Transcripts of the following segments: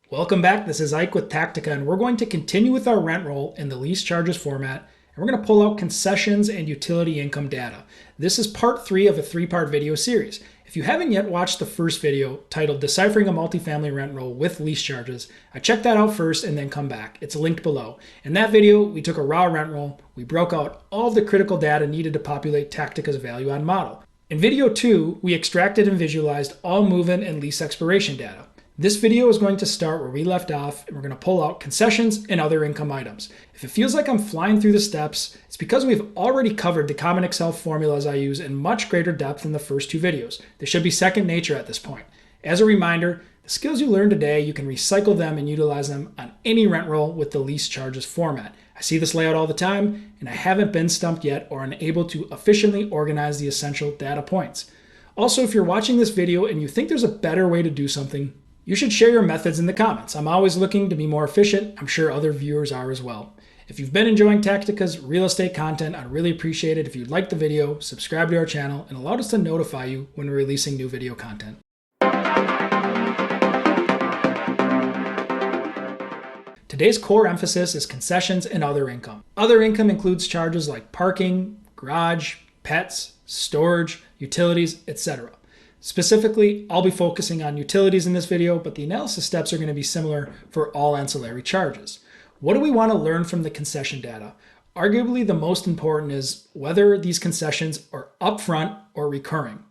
Welcome back. This is Ike with Tactica, and we're going to continue with our rent roll in the lease charges format, and we're going to pull out concessions and utility income data. This is part 3 of a 3-part video series. If you haven't yet watched the first video titled Deciphering a Multifamily Rent Roll with Lease Charges, I checked that out first and then come back. It's linked below. In that video, we took a raw rent roll, we broke out all of the critical data needed to populate Tactica's value add model. In video 2, we extracted and visualized all move-in and lease expiration data. This video is going to start where we left off, and we're going to pull out concessions and other income items. If it feels like I'm flying through the steps, it's because we've already covered the common Excel formulas I use in much greater depth in the first 2 videos. They should be second nature at this point. As a reminder, the skills you learn today, you can recycle them and utilize them on any rent roll with the lease charges format. I see this layout all the time, and I haven't been stumped yet or unable to efficiently organize the essential data points. Also, if you're watching this video and you think there's a better way to do something, you should share your methods in the comments. I'm always looking to be more efficient. I'm sure other viewers are as well. If you've been enjoying Tactica's real estate content, I'd really appreciate it if you'd like the video, subscribe to our channel, and allow us to notify you when we're releasing new video content. Today's core emphasis is concessions and other income. Other income includes charges like parking, garage, pets, storage, utilities, etc. Specifically, I'll be focusing on utilities in this video, but the analysis steps are going to be similar for all ancillary charges. What do we want to learn from the concession data? Arguably, the most important is whether these concessions are upfront or recurring.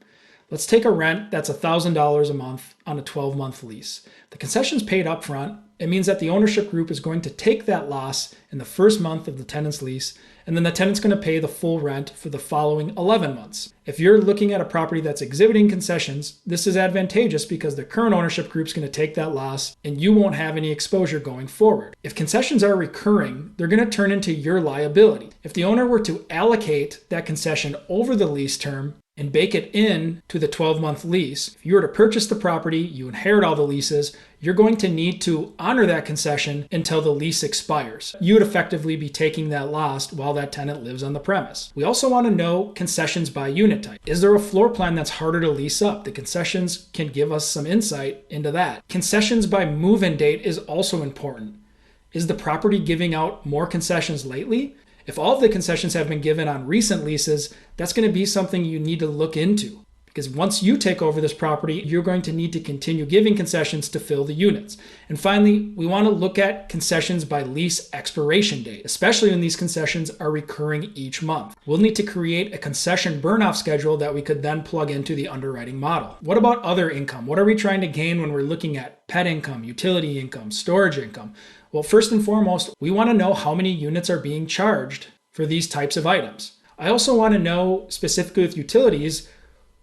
Let's take a rent that's $1,000 a month on a 12-month lease. The concession's paid upfront. It means that the ownership group is going to take that loss in the first month of the tenant's lease, and then the tenant's going to pay the full rent for the following 11 months. If you're looking at a property that's exhibiting concessions, this is advantageous because the current ownership group is going to take that loss and you won't have any exposure going forward. If concessions are recurring, they're going to turn into your liability. If the owner were to allocate that concession over the lease term and bake it in to the 12-month lease, if you were to purchase the property, you inherit all the leases, you're going to need to honor that concession until the lease expires. You would effectively be taking that loss while that tenant lives on the premise. We also want to know concessions by unit type. Is there a floor plan that's harder to lease up? The concessions can give us some insight into that. Concessions by move-in date is also important. Is the property giving out more concessions lately? If all of the concessions have been given on recent leases, that's going to be something you need to look into. Because once you take over this property, you're going to need to continue giving concessions to fill the units. And finally, we want to look at concessions by lease expiration date, especially when these concessions are recurring each month. We'll need to create a concession burn-off schedule that we could then plug into the underwriting model. What about other income? What are we trying to gain when we're looking at pet income, utility income, storage income? Well, first and foremost, we want to know how many units are being charged for these types of items. I also want to know, specifically with utilities,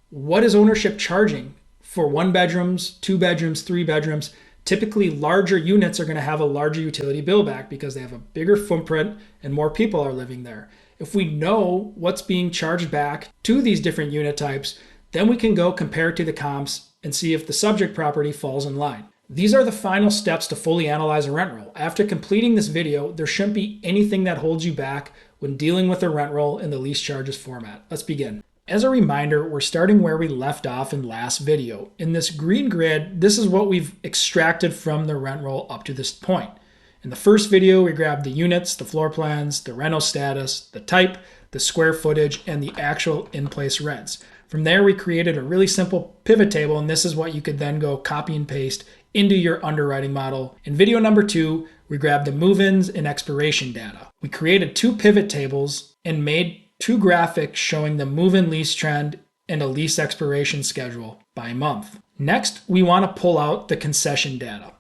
what is ownership charging for 1 bedrooms, 2 bedrooms, 3 bedrooms? Typically, larger units are going to have a larger utility bill back because they have a bigger footprint and more people are living there. If we know what's being charged back to these different unit types, then we can go compare it to the comps and see if the subject property falls in line. These are the final steps to fully analyze a rent roll. After completing this video, there shouldn't be anything that holds you back when dealing with a rent roll in the lease charges format. Let's begin. As a reminder, we're starting where we left off in last video. In this green grid, this is what we've extracted from the rent roll up to this point. In the first video, we grabbed the units, the floor plans, the rental status, the type, the square footage, and the actual in-place rents. From there, we created a really simple pivot table, and this is what you could then go copy and paste into your underwriting model. In video number 2, we grabbed the move-ins and expiration data. We created 2 pivot tables and made 2 graphics showing the move-in lease trend and a lease expiration schedule by month. Next, we want to pull out the concession data.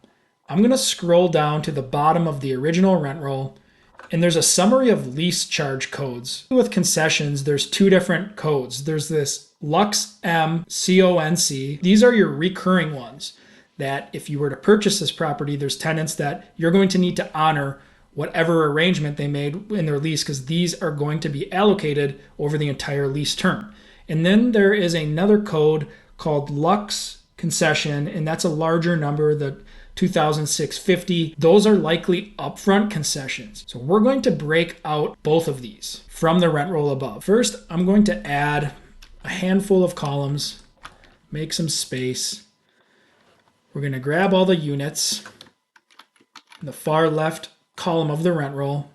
I'm going to scroll down to the bottom of the original rent roll, and there's a summary of lease charge codes. With concessions, there's 2 different codes. There's this Lux M CONC. These are your recurring ones that if you were to purchase this property, there's tenants that you're going to need to honor whatever arrangement they made in their lease, because these are going to be allocated over the entire lease term. And then there is another code called Lux Concession, and that's a larger number, the 2650. Those are likely upfront concessions. So we're going to break out both of these from the rent roll above. First, I'm going to add a handful of columns, make some space. We're going to grab all the units, in the far left column of the rent roll.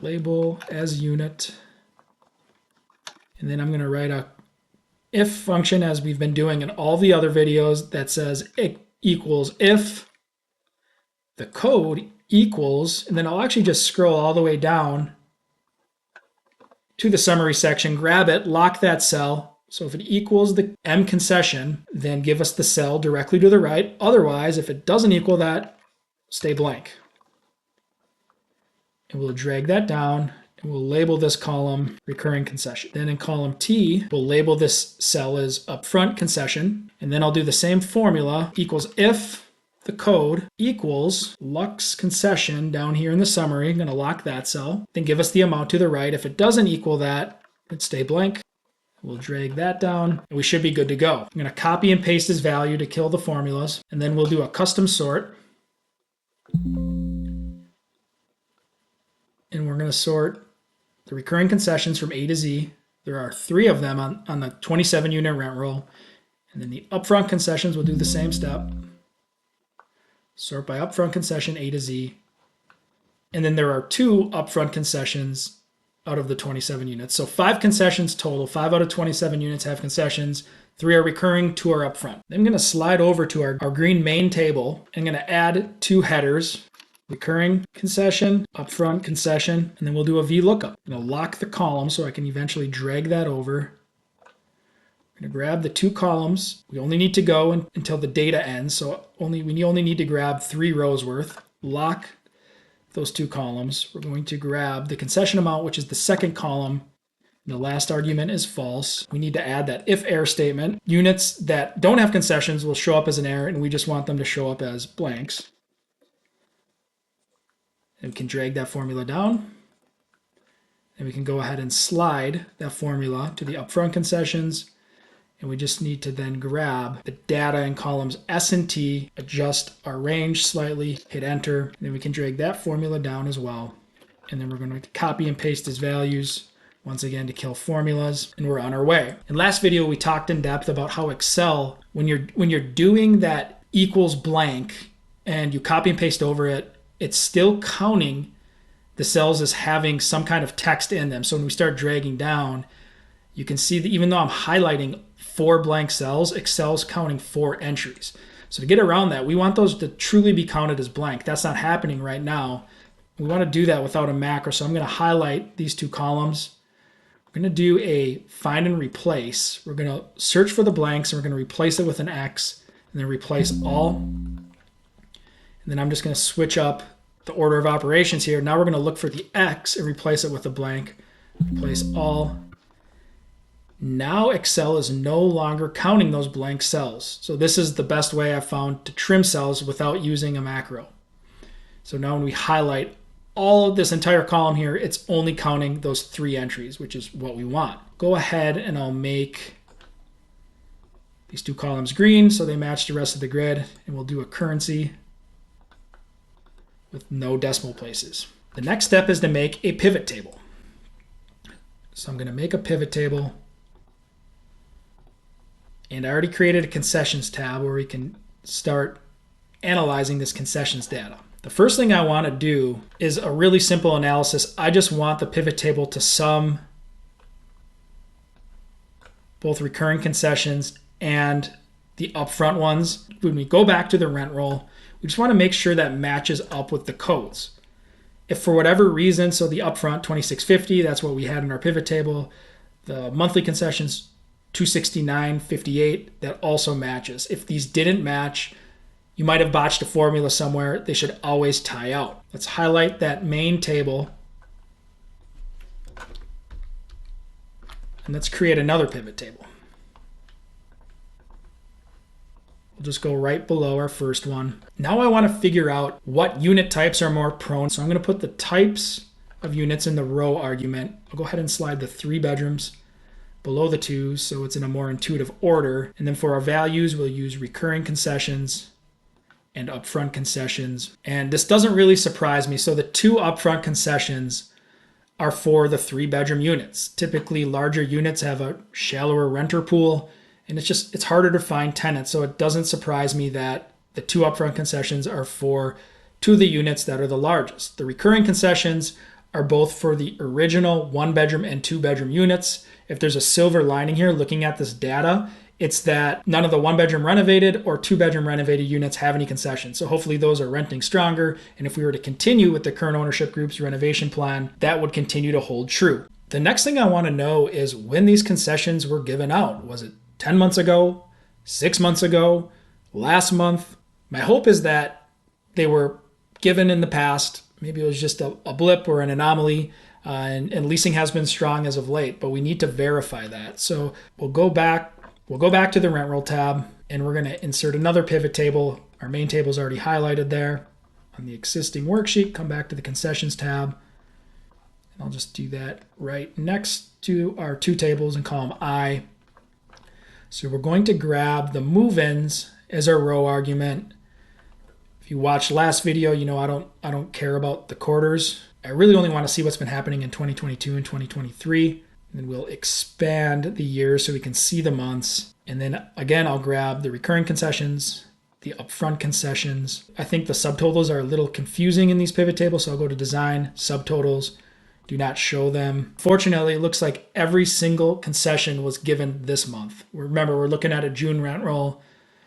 Label as unit. And then I'm going to write a if function as we've been doing in all the other videos that says it equals if the code equals, and then I'll actually just scroll all the way down to the summary section, grab it, lock that cell. So if it equals the M concession, then give us the cell directly to the right. Otherwise, if it doesn't equal that, stay blank. And we'll drag that down and we'll label this column recurring concession. Then in column T, we'll label this cell as upfront concession. And then I'll do the same formula, equals if the code equals Lux concession down here in the summary. I'm going to lock that cell. Then give us the amount to the right. If it doesn't equal that, it'd stay blank. We'll drag that down and we should be good to go. I'm going to copy and paste this value to kill the formulas. And then we'll do a custom sort. And we're going to sort the recurring concessions from A to Z. There are 3 of them on the 27 unit rent roll. And then the upfront concessions will do the same step. Sort by upfront concession A to Z. And then there are 2 upfront concessions out of the 27 units. So 5 concessions total. 5 out of 27 units have concessions. 3 are recurring, 2 are upfront. Then I'm going to slide over to our green main table. I'm going to add 2 headers. Recurring concession, upfront concession, and then we'll do a VLOOKUP. I'm going to lock the column so I can eventually drag that over. I'm going to grab the 2 columns. We only need to go until the data ends, so we only need to grab 3 rows worth. Lock those 2 columns. We're going to grab the concession amount, which is the second column. The last argument is false. We need to add that if error statement. Units that don't have concessions will show up as an error, and we just want them to show up as blanks. And we can drag that formula down. And we can go ahead and slide that formula to the upfront concessions. And we just need to then grab the data in columns S and T, adjust our range slightly, hit enter. And then we can drag that formula down as well. And then we're going to copy and paste his values once again to kill formulas. And we're on our way. In last video, we talked in depth about how Excel, when you're doing that equals blank and you copy and paste over it, it's still counting the cells as having some kind of text in them. So when we start dragging down, you can see that even though I'm highlighting 4 blank cells, Excel's counting 4 entries. So to get around that, we want those to truly be counted as blank. That's not happening right now. We want to do that without a macro. So I'm going to highlight these 2 columns. We're going to do a find and replace. We're going to search for the blanks and we're going to replace it with an X and then replace all. And then I'm just going to switch up the order of operations here. Now we're going to look for the X and replace it with a blank. Replace all. Now Excel is no longer counting those blank cells. So this is the best way I've found to trim cells without using a macro. So now when we highlight all of this entire column here, it's only counting those 3 entries, which is what we want. Go ahead and I'll make these 2 columns green so they match the rest of the grid. And we'll do a currency with no decimal places. The next step is to make a pivot table. So I'm going to make a pivot table. And I already created a concessions tab where we can start analyzing this concessions data. The first thing I want to do is a really simple analysis. I just want the pivot table to sum both recurring concessions and the upfront ones. When we go back to the rent roll, we just want to make sure that matches up with the codes. If for whatever reason, so the upfront 2650, that's what we had in our pivot table. The monthly concessions 269.58, that also matches. If these didn't match, you might have botched a formula somewhere. They should always tie out. Let's highlight that main table. And let's create another pivot table. We'll just go right below our first one. Now I want to figure out what unit types are more prone. So I'm going to put the types of units in the row argument. I'll go ahead and slide the 3 bedrooms below the 2 so it's in a more intuitive order. And then for our values, we'll use recurring concessions and upfront concessions. And this doesn't really surprise me. So the 2 upfront concessions are for the 3 bedroom units. Typically larger units have a shallower renter pool And it's harder to find tenants. So it doesn't surprise me that the 2 upfront concessions are for 2 of the units that are the largest. The recurring concessions are both for the original 1-bedroom and 2-bedroom units. If there's a silver lining here looking at this data, it's that none of the 1-bedroom renovated or 2-bedroom renovated units have any concessions. So hopefully those are renting stronger. And if we were to continue with the current ownership group's renovation plan, that would continue to hold true. The next thing I want to know is when these concessions were given out. Was it 10 months ago, 6 months ago, last month? My hope is that they were given in the past. Maybe it was just a blip or an anomaly, and leasing has been strong as of late, but we need to verify that. So we'll go back to the rent roll tab, and we're going to insert another pivot table. Our main table is already highlighted there. On the existing worksheet, come back to the concessions tab. And I'll just do that right next to our 2 tables in column I. So we're going to grab the move-ins as our row argument. If you watched last video, you know I don't care about the quarters. I really only want to see what's been happening in 2022 and 2023. And then we'll expand the years so we can see the months. And then again, I'll grab the recurring concessions, the upfront concessions. I think the subtotals are a little confusing in these pivot tables, so I'll go to design, subtotals, do not show them. Fortunately, it looks like every single concession was given this month. Remember, we're looking at a June rent roll.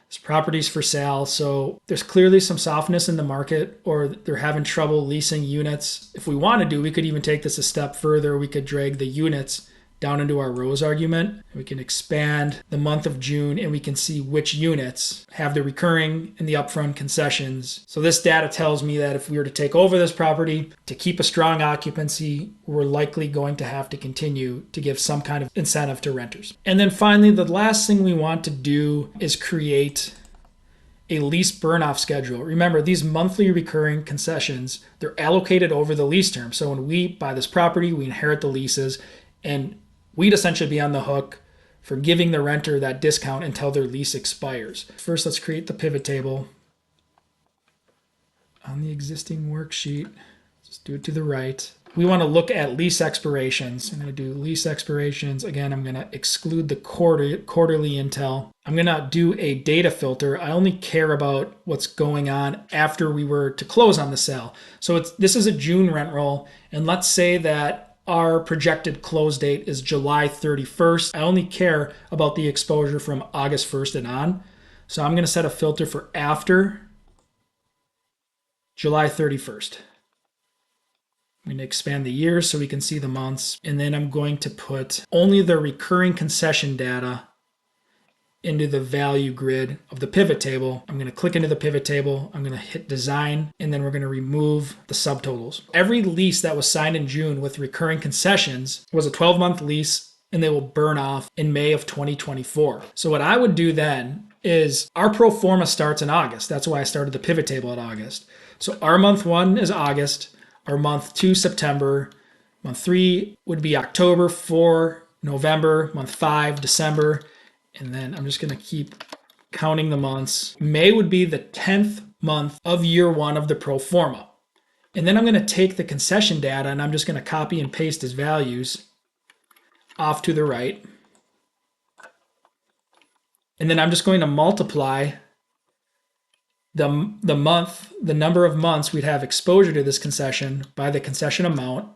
This property's for sale, so there's clearly some softness in the market, or they're having trouble leasing units. If we wanted to, we could even take this a step further. We could drag the units down into our rows argument. We can expand the month of June, and we can see which units have the recurring and the upfront concessions. So this data tells me that if we were to take over this property to keep a strong occupancy, we're likely going to have to continue to give some kind of incentive to renters. And then finally, the last thing we want to do is create a lease burn-off schedule. Remember, these monthly recurring concessions, they're allocated over the lease term. So when we buy this property, we inherit the leases, and we'd essentially be on the hook for giving the renter that discount until their lease expires. First, let's create the pivot table on the existing worksheet. Just do it to the right. We want to look at lease expirations. I'm going to do lease expirations. Again, I'm going to exclude the quarterly intel. I'm going to do a data filter. I only care about what's going on after we were to close on the sale. So this is a June rent roll, and let's say that our projected close date is July 31st. I only care about the exposure from August 1st and on. So I'm going to set a filter for after July 31st. I'm going to expand the years so we can see the months. And then I'm going to put only the recurring concession data into the value grid of the pivot table. I'm going to click into the pivot table. I'm going to hit design, and then we're going to remove the subtotals. Every lease that was signed in June with recurring concessions was a 12-month lease, and they will burn off in May of 2024. So what I would do then is our pro forma starts in August. That's why I started the pivot table at August. So our month 1 is August, our month 2 September, month 3 would be October, 4 November, month 5 December. And then I'm just going to keep counting the months. May would be the 10th month of year 1 of the pro forma. And then I'm going to take the concession data, and I'm just going to copy and paste as values off to the right. And then I'm just going to multiply the number of months we'd have exposure to this concession by the concession amount,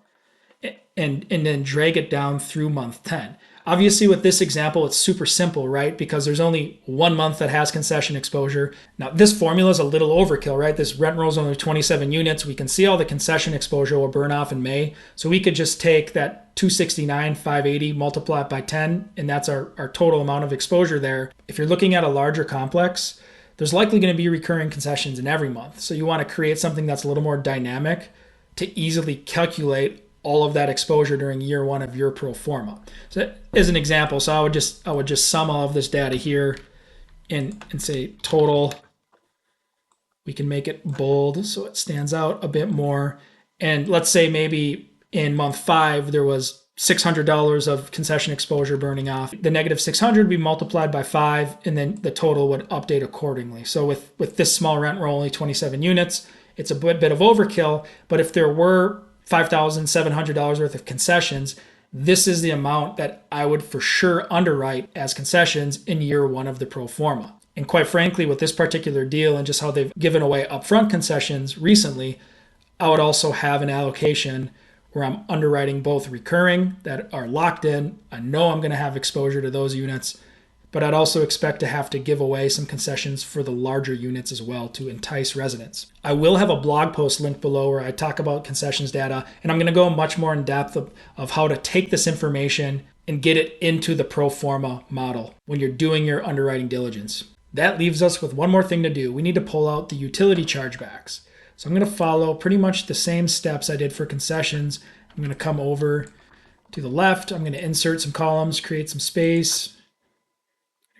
and then drag it down through month 10. Obviously, with this example, it's super simple, right? Because there's only 1 month that has concession exposure. Now, this formula is a little overkill, right? This rent roll is only 27 units. We can see all the concession exposure will burn off in May. So we could just take that 269,580, multiply it by 10, and that's our total amount of exposure there. If you're looking at a larger complex, there's likely going to be recurring concessions in every month. So you want to create something that's a little more dynamic to easily calculate all of that exposure during year 1 of your pro forma. So as an example, so I would just sum all of this data here and say total. We can make it bold so it stands out a bit more. And let's say maybe in month 5 there was $600 of concession exposure burning off. The negative 600 would be multiplied by 5, and then the total would update accordingly. So with this small rent roll, only 27 units, it's a bit of overkill. But if there were $5,700 worth of concessions, this is the amount that I would for sure underwrite as concessions in year one of the pro forma. And quite frankly, with this particular deal and just how they've given away upfront concessions recently, I would also have an allocation where I'm underwriting both recurring that are locked in. I know I'm going to have exposure to those units, but I'd also expect to have to give away some concessions for the larger units as well to entice residents. I will have a blog post linked below where I talk about concessions data, and I'm going to go much more in depth of how to take this information and get it into the pro forma model when you're doing your underwriting diligence. That leaves us with one more thing to do. We need to pull out the utility chargebacks. So I'm going to follow pretty much the same steps I did for concessions. I'm going to come over to the left. I'm going to insert some columns, create some space,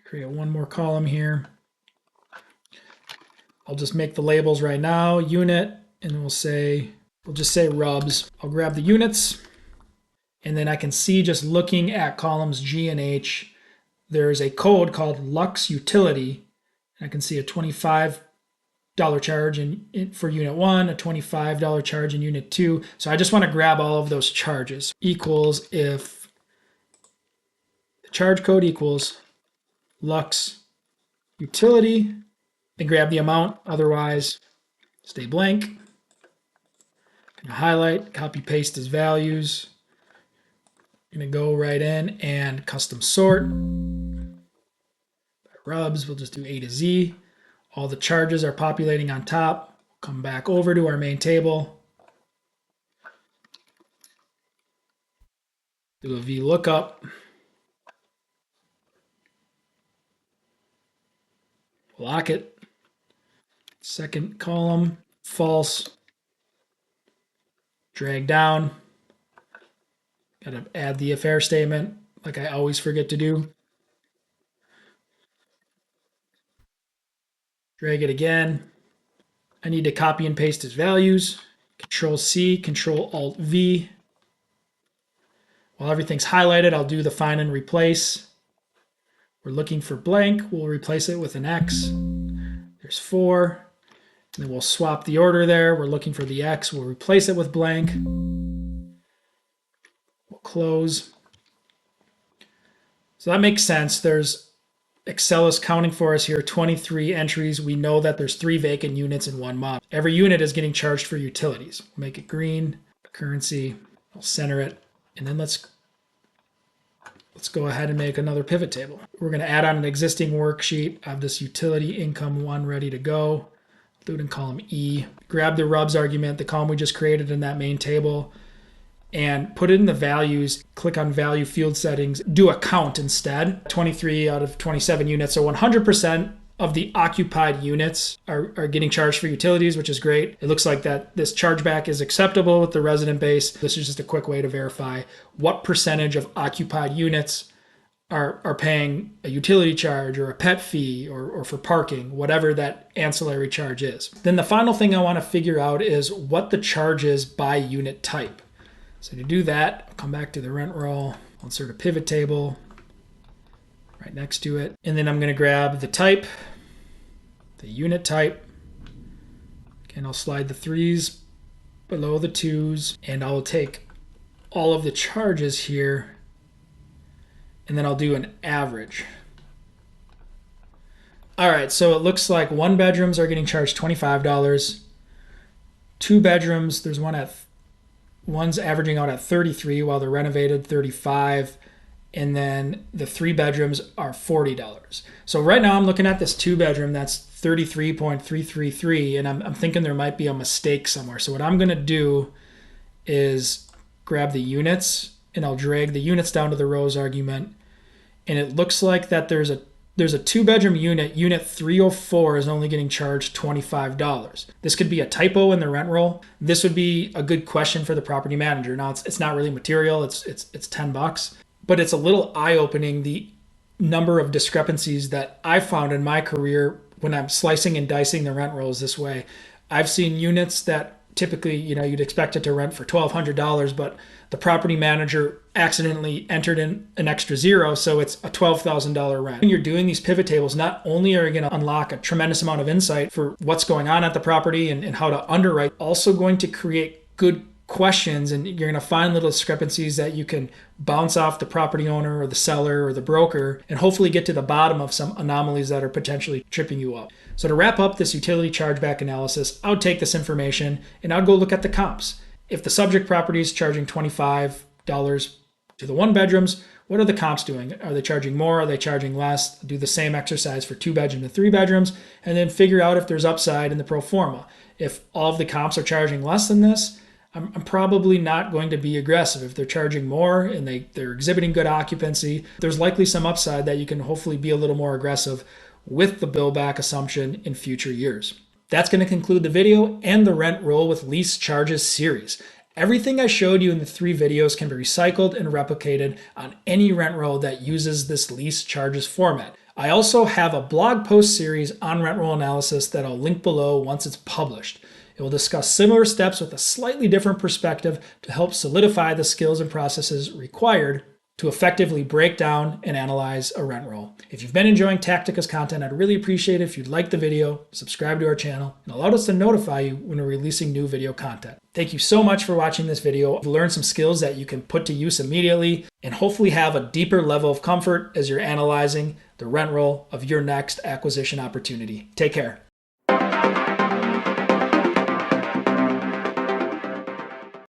create one more column here. I'll just make the labels right now, unit, and we'll just say RUBS. I'll grab the units, and then I can see just looking at columns G and H, there's a code called Lux Utility. I can see a $25 charge for unit 1, a $25 charge in unit 2. So I just want to grab all of those charges. Equals if the charge code equals Lux Utility, and grab the amount, otherwise stay blank. I'm going to highlight, copy paste as values. I'm going to go right in and custom sort. By RUBS, we'll just do A to Z. All the charges are populating on top. Come back over to our main table. Do a VLOOKUP. Lock it. Second column, false. Drag down. Got to add the if error statement like I always forget to do. Drag it again. I need to copy and paste his values. Control C, Control Alt V. While everything's highlighted, I'll do the find and replace. We're looking for blank. We'll replace it with an X. There's 4. And then we'll swap the order there. We're looking for the X. We'll replace it with blank. We'll close. So that makes sense. There's Excel is counting for us here 23 entries. We know that there's 3 vacant units in one model. Every unit is getting charged for utilities. We'll make it green, currency. I'll center it. And then let's go ahead and make another pivot table. We're going to add on an existing worksheet. I have this utility income one ready to go. Do it in column E. Grab the RUBS argument, the column we just created in that main table, and put it in the values. Click on value field settings. Do a count instead. 23 out of 27 units. So 100% of the occupied units are getting charged for utilities, which is great. It looks like that this chargeback is acceptable with the resident base. This is just a quick way to verify what percentage of occupied units are paying a utility charge or a pet fee or for parking, whatever that ancillary charge is. Then the final thing I want to figure out is what the charge is by unit type. So to do that, I'll come back to the rent roll, I'll insert a pivot table right next to it. And then I'm going to grab the type, the unit type. Again, I'll slide the 3s below the 2s, and I'll take all of the charges here, and then I'll do an average. All right, so it looks like 1 bedrooms are getting charged $25. 2 bedrooms, there's one's averaging out at 33 while they're renovated, 35. And then the 3 bedrooms are $40. So right now I'm looking at this 2 bedroom that's 33.333, and I'm thinking there might be a mistake somewhere. So what I'm going to do is grab the units, and I'll drag the units down to the rows argument. And it looks like that there's a 2-bedroom unit, unit 304 is only getting charged $25. This could be a typo in the rent roll. This would be a good question for the property manager. Now it's not really material, it's $10, but it's a little eye-opening the number of discrepancies that I found in my career when I'm slicing and dicing the rent rolls this way. I've seen units that typically, you'd expect it to rent for $1,200, but the property manager accidentally entered in an extra 0, so it's a $12,000 rent. When you're doing these pivot tables, not only are you going to unlock a tremendous amount of insight for what's going on at the property and how to underwrite, also going to create good questions, and you're going to find little discrepancies that you can bounce off the property owner or the seller or the broker and hopefully get to the bottom of some anomalies that are potentially tripping you up. So to wrap up this utility chargeback analysis, I would take this information and I'd go look at the comps. If the subject property is charging $25 to the 1 bedrooms, what are the comps doing? Are they charging more? Are they charging less? Do the same exercise for 2 bedrooms and 3 bedrooms, and then figure out if there's upside in the pro forma. If all of the comps are charging less than this, I'm probably not going to be aggressive. If they're charging more and they're exhibiting good occupancy, there's likely some upside that you can hopefully be a little more aggressive with the bill back assumption in future years. That's going to conclude the video and the rent roll with lease charges series. Everything I showed you in the 3 videos can be recycled and replicated on any rent roll that uses this lease charges format. I also have a blog post series on rent roll analysis that I'll link below once it's published. It will discuss similar steps with a slightly different perspective to help solidify the skills and processes required to effectively break down and analyze a rent roll. If you've been enjoying Tactica's content, I'd really appreciate it if you'd like the video, subscribe to our channel, and allow us to notify you when we're releasing new video content. Thank you so much for watching this video. You've learned some skills that you can put to use immediately and hopefully have a deeper level of comfort as you're analyzing the rent roll of your next acquisition opportunity. Take care.